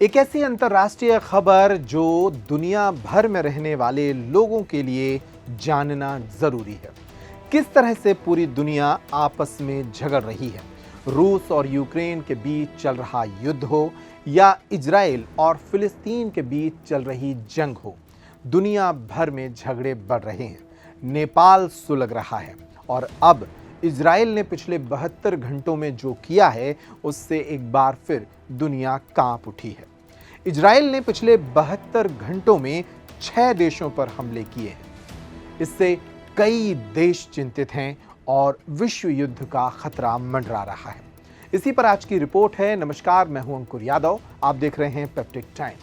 एक ऐसी अंतर्राष्ट्रीय खबर जो दुनिया भर में रहने वाले लोगों के लिए जानना जरूरी है। किस तरह से पूरी दुनिया आपस में झगड़ रही है। रूस और यूक्रेन के बीच चल रहा युद्ध हो या इजराइल और फिलिस्तीन के बीच चल रही जंग हो, दुनिया भर में झगड़े बढ़ रहे हैं। नेपाल सुलग रहा है और अब इजराइल ने पिछले 72 घंटों में जो किया है उससे एक बार फिर दुनिया कांप उठी है। इजराइल ने पिछले 72 घंटों में 6 देशों पर हमले किए हैं। इससे कई देश चिंतित हैं और विश्व युद्ध का खतरा मंडरा रहा है। इसी पर आज की रिपोर्ट है। नमस्कार, मैं हूं अंकुर यादव, आप देख रहे हैं पेप्टिक टाइम।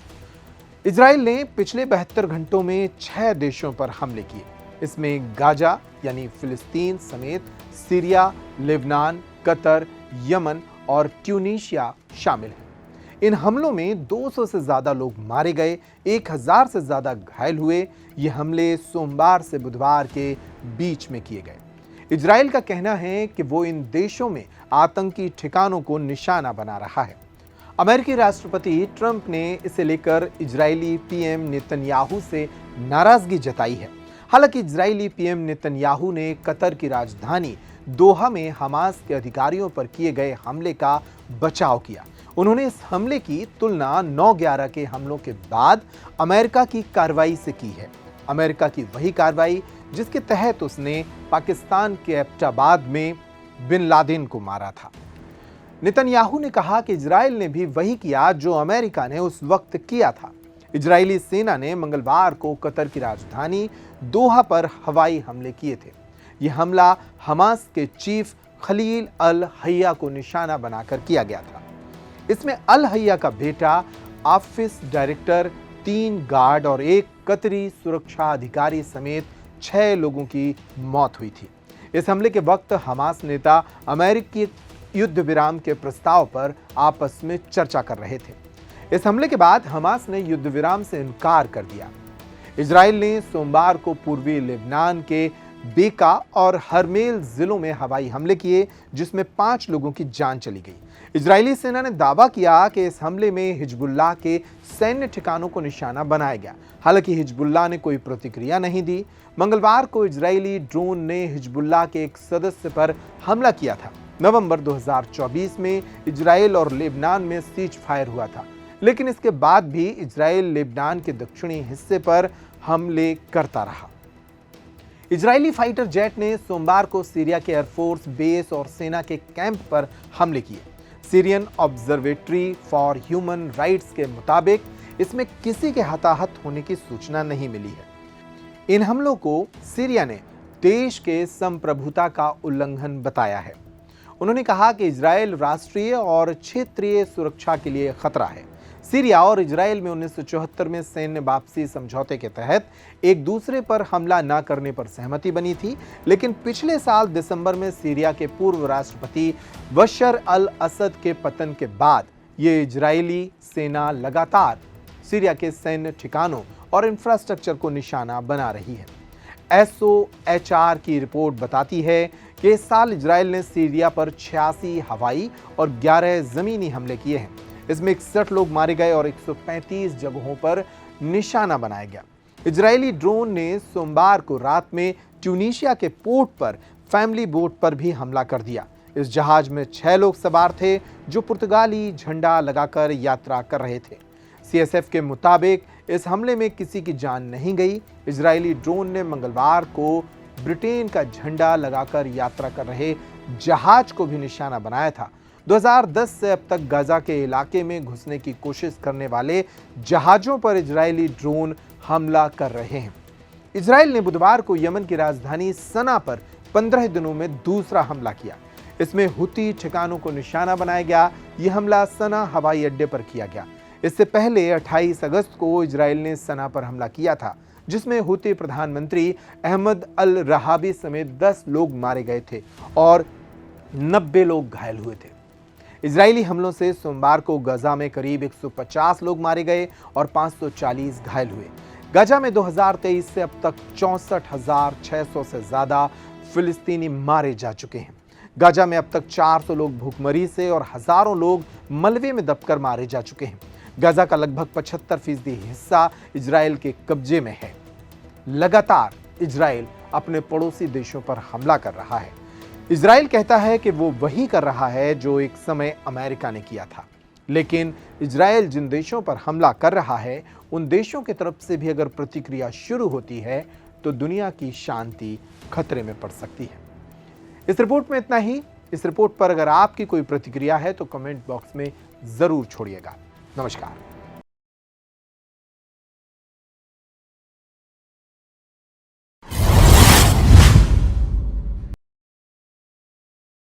इजराइल ने पिछले 72 घंटों में 6 देशों पर हमले किए। इसमें गाजा यानी फिलिस्तीन समेत सीरिया, लेबनान, कतर, यमन और ट्यूनीशिया शामिल हैं। इन हमलों में 200 से ज्यादा लोग मारे गए, 1000 से ज्यादा घायल हुए। ये हमले सोमवार से बुधवार के बीच में किए गए। इजराइल का कहना है कि वो इन देशों में आतंकी ठिकानों को निशाना बना रहा है। अमेरिकी राष्ट्रपति ट्रंप ने इसे लेकर इजरायली पीएम नेतन्याहू से नाराजगी जताई है। हालांकि इजरायली पीएम नेतन्याहू ने कतर की राजधानी दोहा में हमास के अधिकारियों पर किए गए हमले का बचाव किया। उन्होंने इस हमले की तुलना 9/11 के हमलों के बाद अमेरिका की कार्रवाई से की है। अमेरिका की वही कार्रवाई जिसके तहत उसने पाकिस्तान के एबटाबाद में बिन लादेन को मारा था। नेतन्याहू ने कहा कि इजराइल ने भी वही किया जो अमेरिका ने उस वक्त किया था। इजरायली सेना ने मंगलवार को कतर की राजधानी दोहा पर हवाई हमले किए थे। यह हमला हमास के चीफ खलील अल हय्या को निशाना बनाकर किया गया था। इसमें अल हय्या का बेटा, ऑफिस डायरेक्टर, 3 गार्ड और 1 कतरी सुरक्षा अधिकारी समेत 6 लोगों की मौत हुई थी। इस हमले के वक्त हमास नेता अमेरिकी युद्ध विराम के प्रस्ताव पर आपस में चर्चा कर रहे थे। इस हमले के बाद हमास ने युद्ध विराम से इनकार कर दिया। इजराइल ने सोमवार को पूर्वी लेबनान के बेका और हरमेल जिलों में हवाई हमले किए, जिसमें 5 लोगों की जान चली गई। इजरायली सेना ने दावा किया कि इस हमले में हिजबुल्लाह के सैन्य ठिकानों को निशाना बनाया गया। हालांकि हिजबुल्लाह ने कोई प्रतिक्रिया नहीं दी। मंगलवार को इजरायली ड्रोन ने हिजबुल्लाह के एक सदस्य पर हमला किया था। नवंबर 2024 में इजराइल और लेबनान में सीज फायर हुआ था, लेकिन इसके बाद भी इजराइल लेबनान के दक्षिणी हिस्से पर हमले करता रहा। इजरायली फाइटर जेट ने सोमवार को सीरिया के एयरफोर्स बेस और सेना के कैंप पर हमले किए। Syrian observatory for human rights के मुताबिक इसमें किसी के हताहत होने की सूचना नहीं मिली है। इन हमलों को सीरिया ने देश के संप्रभुता का उल्लंघन बताया है। उन्होंने कहा कि इजराइल राष्ट्रीय और क्षेत्रीय सुरक्षा के लिए खतरा है। सीरिया और इजराइल में 1974 में सैन्य वापसी समझौते के तहत एक दूसरे पर हमला न करने पर सहमति बनी थी, लेकिन पिछले साल दिसंबर में सीरिया के पूर्व राष्ट्रपति बशर अल असद के पतन के बाद ये इजरायली सेना लगातार सीरिया के सैन्य ठिकानों और इंफ्रास्ट्रक्चर को निशाना बना रही है। SOHR की रिपोर्ट बताती है कि इस साल इजराइल ने सीरिया पर 86 हवाई और 11 जमीनी हमले किए हैं। इसमें 61 लोग मारे गए और 135 जगहों पर निशाना बनाया गया। इजरायली ड्रोन ने सोमवार को रात में ट्यूनीशिया के पोर्ट पर फैमिली बोट पर भी हमला कर दिया। इस जहाज में 6 लोग सवार थे जो पुर्तगाली झंडा लगाकर यात्रा कर रहे थे। CSF के मुताबिक इस हमले में किसी की जान नहीं गई। इजरायली ड्रोन ने मंगलवार को ब्रिटेन का झंडा लगाकर यात्रा कर रहे जहाज को भी निशाना बनाया था। 2010 से अब तक गाजा के इलाके में घुसने की कोशिश करने वाले जहाजों पर इजरायली ड्रोन हमला कर रहे हैं। इजराइल ने बुधवार को यमन की राजधानी सना पर 15 दिनों में दूसरा हमला किया। इसमें हुती ठिकानों को निशाना बनाया गया। यह हमला सना हवाई अड्डे पर किया गया। इससे पहले 28 अगस्त को इजराइल ने सना पर हमला किया था, जिसमें हुती प्रधानमंत्री अहमद अल रहाबी समेत 10 लोग मारे गए थे और 90 लोग घायल हुए थे। इजरायली हमलों से सोमवार को गाजा में करीब 150 लोग मारे गए और 540 घायल हुए। गाजा में 2023 से अब तक 64,600 से ज्यादा फिलिस्तीनी मारे जा चुके हैं। गाजा में अब तक 400 लोग भूखमरी से और हजारों लोग मलबे में दबकर मारे जा चुके हैं। गाजा का लगभग 75% हिस्सा इजराइल के कब्जे में है। लगातार इजराइल अपने पड़ोसी देशों पर हमला कर रहा है। इजराइल कहता है कि वो वही कर रहा है जो एक समय अमेरिका ने किया था, लेकिन इजराइल जिन देशों पर हमला कर रहा है उन देशों की तरफ से भी अगर प्रतिक्रिया शुरू होती है तो दुनिया की शांति खतरे में पड़ सकती है। इस रिपोर्ट में इतना ही। इस रिपोर्ट पर अगर आपकी कोई प्रतिक्रिया है तो कमेंट बॉक्स में जरूर छोड़िएगा। नमस्कार।